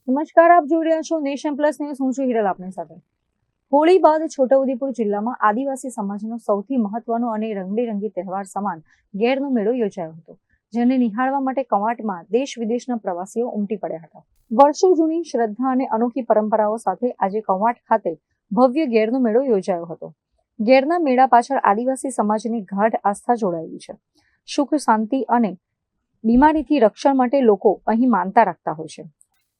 નમસ્કાર, આપ જોઈ રહ્યા છો નેશન પ્લસ ન્યૂઝ. હું છું હિરલ આપની સાથે. હોળી બાદ છોટાઉદેપુર જિલ્લામાં આદિવાસી સમાજનો સૌથી મહત્વનો અને રંગબેરંગી તહેવાર સમાન ઘેરનો મેળો યોજાયો હતો, જેને નિહાળવા માટે કવાંટમાં દેશ વિદેશના પ્રવાસીઓ ઉમટી પડ્યા હતા. વર્ષો જૂની શ્રદ્ધા અને અનોખી પરંપરાઓ સાથે આજે કવાંટ ખાતે ભવ્ય ઘેરનો મેળો યોજાયો હતો. ઘેરના મેળા પાછળ આદિવાસી સમાજની ગાઢ આસ્થા જોડાયેલી છે. સુખ, શાંતિ અને બીમારીથી રક્ષણ માટે લોકો અહીં માનતા રાખતા હોય છે.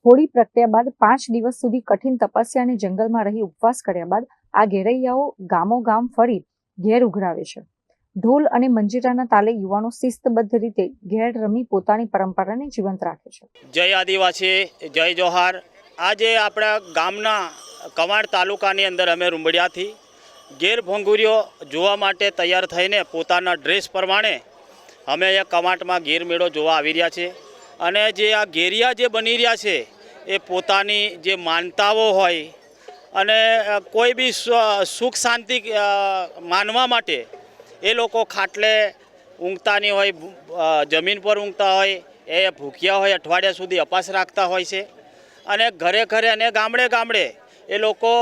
હોળી પ્રગટ્યા બાદ 5 દિવસ સુધી કઠિન તપસ્યા અને જંગલમાં રહી ઉપવાસ કર્યા બાદ આ ઘેરૈયાઓ ગામો ગામ ફરી ઘેર ઉઘરાવે છે. ઢોલ અને મંજીરાના તાલે યુવાનો શિસ્તબદ્ધ રીતે ઘેર રમી પોતાની પરંપરાને જીવંત રાખે છે. જય આદિવાસી, જય જોહાર. આજે આપણા ગામના કવાંટ તાલુકાની અંદર અમે રૂંબડિયાથી ઘેર ભંગુરીઓ જોવા માટે તૈયાર થઈને પોતાના ડ્રેસ પ્રમાણે અમે અહીંયા કવાંટમાં ઘેર મેળો જોવા આવી રહ્યા છે. અને જે આ ઘેરિયા જે બની રહ્યા છે એ પોતાની જે માનતાઓ હોય અને કોઈ બી સુખ શાંતિ માનવા માટે એ લોકો ખાટલે ઊંઘતાની હોય, જમીન પર ઊંઘતા હોય, એ ભૂખ્યા હોય, અઠવાડિયા સુધી અપાસ રાખતા હોય છે. અને ઘરે ઘરે અને ગામડે ગામડે એ લોકો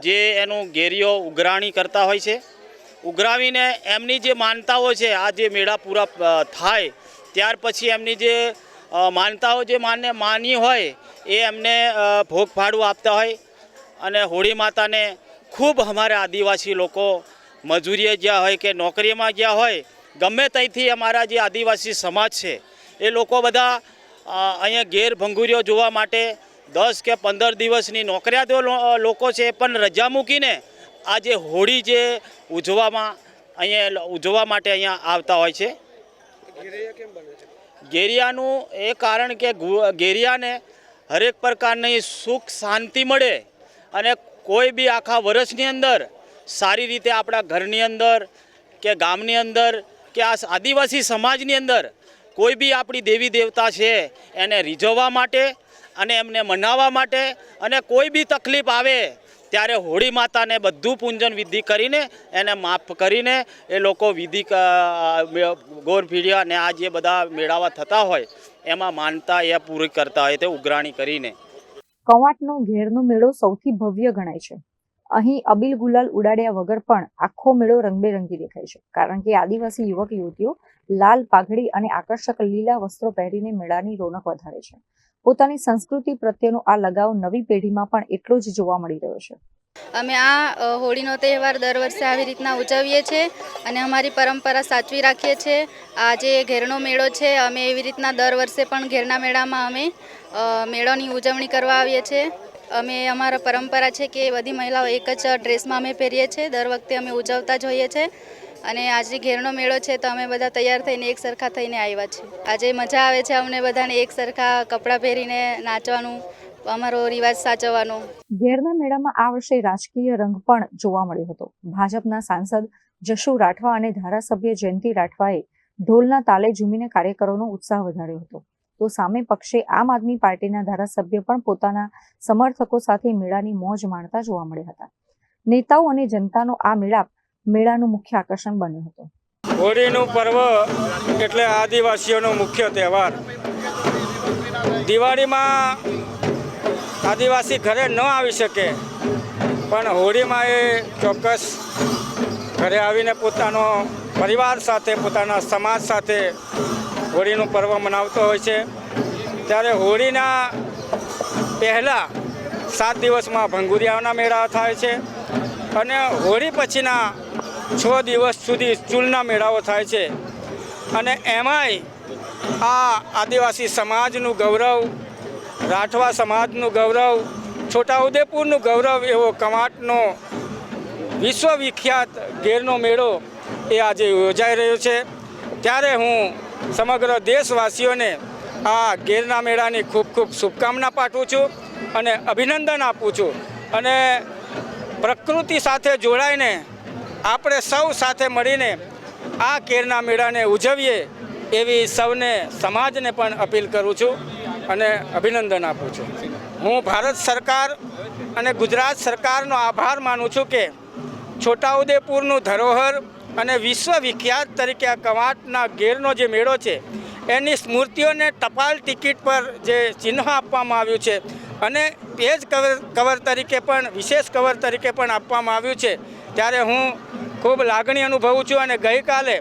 જે એનું ઘેરિયો ઉઘરાણી કરતા હોય છે. ઉઘરાવીને એમની જે માનતાઓ છે, આ જે મેળા પૂરા થાય ત્યાર પછી એમની જે માનતાઓ જે માની હોય એ એમને ભોગ ભાડું આપતા હોય. અને હોળી માતાને ખૂબ અમારા આદિવાસી લોકો મજૂરીએ ગયા હોય કે નોકરીમાં ગયા હોય, ગમે ત્યાંથી અમારા જે આદિવાસી સમાજ છે એ લોકો બધા અહીંયા ઘેર ભંગુરીઓ જોવા માટે 10 કે 15 દિવસની નોકરિયાત લોકો છે પણ રજા મૂકીને આ જે હોળી જે ઉજવવા માટે અહીંયા આવતા હોય છે. ઘેરિયાનું એ કારણ કે ઘેરિયાને હરેક પ્રકારની સુખ શાંતિ મળે અને કોઈ બી આખા વર્ષની અંદર સારી રીતે આપણા ઘરની અંદર કે ગામની અંદર કે આ આદિવાસી સમાજની અંદર કોઈ બી આપણી દેવી દેવતા છે એને રીઝવવા માટે અને એમને મનાવવા માટે અને કોઈ બી તકલીફ આવે ત્યારે હોળી માતાને બધું પૂજન વિધિ કરીને એને માફ કરીને એ લોકો વિધિ ગોરફીડિયા અને આ જે બધા મેળાવા થતા હોય એમાં માનતા એ પૂરી કરતા હોય તે ઉઘરાણી કરીને. કવાંટનો ઘેરનો મેળો સૌથી ભવ્ય ગણાય છે. અહીં અબીલ ગુલાલ ઉડાડ્યા વગર પણ આખો મેળો રંગબેરંગી દેખાય છે, કારણ કે આદિવાસી યુવક યુવતીઓ લાલ પાઘડી અને આકર્ષક લીલા વસ્ત્રો પહેરીને મેળાની રોનક વધારે છે. પોતાની સંસ્કૃતિ પ્રત્યેનો આ લગાવ નવી પેઢીમાં પણ એટલો જ જોવા મળી રહ્યો છે. અમે આ હોળીનો તહેવાર દર વર્ષે આવી રીતના ઉજવીએ છીએ અને અમારી પરંપરા સાચવી રાખીએ છીએ. આ જે ઘેરનો મેળો છે, અમે એવી રીતના દર વર્ષે પણ ઘેરના મેળામાં અમે મેળોની ઉજવણી કરવા આવીએ છીએ. અમે અમારા પરંપરા છે કે બધી મહિલાઓ એક જ ડ્રેસમાં અમે પહેરીએ છીએ. દર વખતે અમે ઉજવતા જ હોઈએ છીએ. અને આજે ઘેરનો મેળો છે તો અમે બધા તૈયાર થઈને એક સરખા થઈને આવ્યા છીએ. આજે મજા આવે છે અમને બધાને એક સરખા કપડાં પહેરીને નાચવાનું, અમારો રિવાજ સાચવવાનો. ઘેરના મેળામાં આ વર્ષે રાજકીય રંગ પણ જોવા મળ્યો હતો. ભાજપના સાંસદ જશુ રાઠવા અને ધારાસભ્ય જયંતિ રાઠવાએ ઢોલના તાલે ઝૂમીને કાર્યકરોનો ઉત્સાહ વધાર્યો હતો. તો સામે પક્ષે આમ આદમી પાર્ટીના ધારાસભ્ય પણ પોતાના સમર્થકો સાથે મેળાની મોજ માણતા જોવા મળ્યા હતા. નેતાઓ અને જનતાનો આ મેળાપ મેળાનું મુખ્ય આકર્ષણ બન્યું હતું. હોળીનું પર્વ એટલે આદિવાસીઓનો મુખ્ય તહેવાર. દિવાળીમાં આદિવાસી ઘરે ન આવી શકે પણ હોળીમાં એ ચોક્કસ ઘરે આવીને પોતાનો પરિવાર સાથે, પોતાના સમાજ સાથે હોળીનું પર્વ મનાવતો હોય છે. ત્યારે હોળીના પહેલાં 7 દિવસમાં ભંગુરિયાઓના મેળા થાય છે અને હોળી પછીના 6 દિવસ સુધી ચૂલના મેળાઓ થાય છે. અને એમાંય આ આદિવાસી સમાજનું ગૌરવ, રાઠવા સમાજનું ગૌરવ, છોટાઉદેપુરનું ગૌરવ એવો કવાંટનો વિશ્વવિખ્યાત ઘેરનો મેળો એ આજે યોજાઈ રહ્યો છે. ત્યારે હું સમગ્ર દેશવાસીઓને આ ઘેરના મેળાની ખૂબ ખૂબ શુભકામના પાઠવું છું અને અભિનંદન આપું છું. અને પ્રકૃતિ સાથે જોડાઈને આપણે સૌ સાથે મળીને આ ઘેરના મેળાને ઉજવીએ એવી સૌને, સમાજને પણ અપીલ કરું છું અને અભિનંદન આપું છું. હું ભારત સરકાર અને ગુજરાત સરકારનો આભાર માનું છું કે છોટાઉદેપુરનું ધરોહર અને વિશ્વવિખ્યાત તરીકે આ કવાંટના ઘેરનો જે મેળો છે એની સ્મૃતિઓને ટપાલ ટિકિટ પર જે ચિહ્ન આપવામાં આવ્યું છે અને પેજ કવર તરીકે પણ વિશેષ કવર તરીકે પણ આપવામાં આવ્યું છે, ત્યારે હું ખૂબ લાગણી અનુભવું છું. અને ગઈકાલે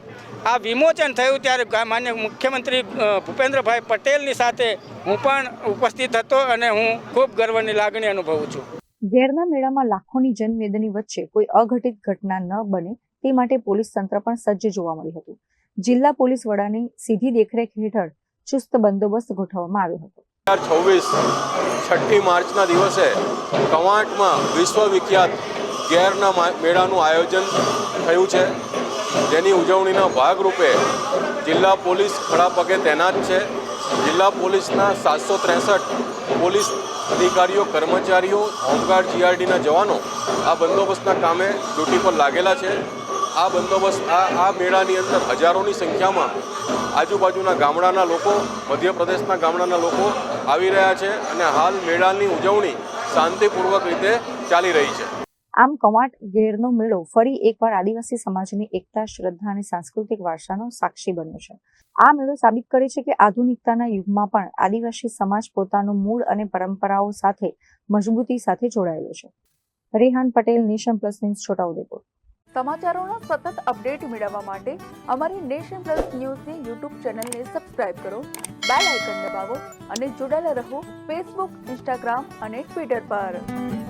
આ વિમોચન થયું ત્યારે માન્ય મુખ્યમંત્રી ભૂપેન્દ્રભાઈ પટેલની સાથે હું પણ ઉપસ્થિત હતો અને હું ખૂબ ગર્વની લાગણી અનુભવું છું. ઘેરના મેળામાં લાખોની જનમેદની વચ્ચે કોઈ અઘટિત ઘટના ન બને તે માટે પોલીસ તંત્ર પણ સજ્જ જોવા મળ્યું હતું. જિલ્લા પોલીસ વડાની સીધી દેખરેખ હેઠળ ચુસ્ત બંદોબસ્ત ગોઠવવામાં આવ્યો હતો. 2026 6મી માર્ચના દિવસે કવાંટમાં વિશ્વવિખ્યાત ઘેરના મેળાનું આયોજન થયું છે, જેની ઉજવણીના ભાગરૂપે જિલ્લા પોલીસ ખડા પગે તૈનાત છે. જિલ્લા પોલીસના 763 પોલીસ અધિકારીઓ, કર્મચારીઓ, હોમગાર્ડ, જીઆરડીના જવાનો આ બંદોબસ્તના કામે ડ્યુટી પર લાગેલા છે. આ બંદોબસ્ત આ મેળાની અંદર હજારોની સંખ્યામાં આજુબાજુના ગામડાના લોકો, મધ્યપ્રદેશના ગામડાના લોકો આવી રહ્યા છે અને હાલ મેળાની ઉજવણી શાંતિપૂર્વક રીતે ચાલી રહી છે. આમ કવાંટ ઘેરનો મેળો ફરી એકવાર આદિવાસી સમાજની એકતા, શ્રદ્ધા અને સાંસ્કૃતિક વારસાનો સાક્ષી બન્યો છે. આ મેળો સાબિત કરે છે કે આધુનિકતાના યુગમાં પણ આદિવાસી સમાજ પોતાનું મૂળ અને પરંપરાઓ સાથે મજબૂતી સાથે જોડાયેલો છે. Rehan Patel, nation plus news, Chhota Udepur. સમાચારોના સતત અપડેટ મેળવવા માટે અમારી નેશન પ્લસ ન્યૂઝની યુટ્યુબ ચેનલને સબસ્ક્રાઇબ કરો, બેલ આઇકન દબાવો અને જોડાયેલા રહો ફેસબુક, ઇન્સ્ટાગ્રામ અને ટ્વિટર પર.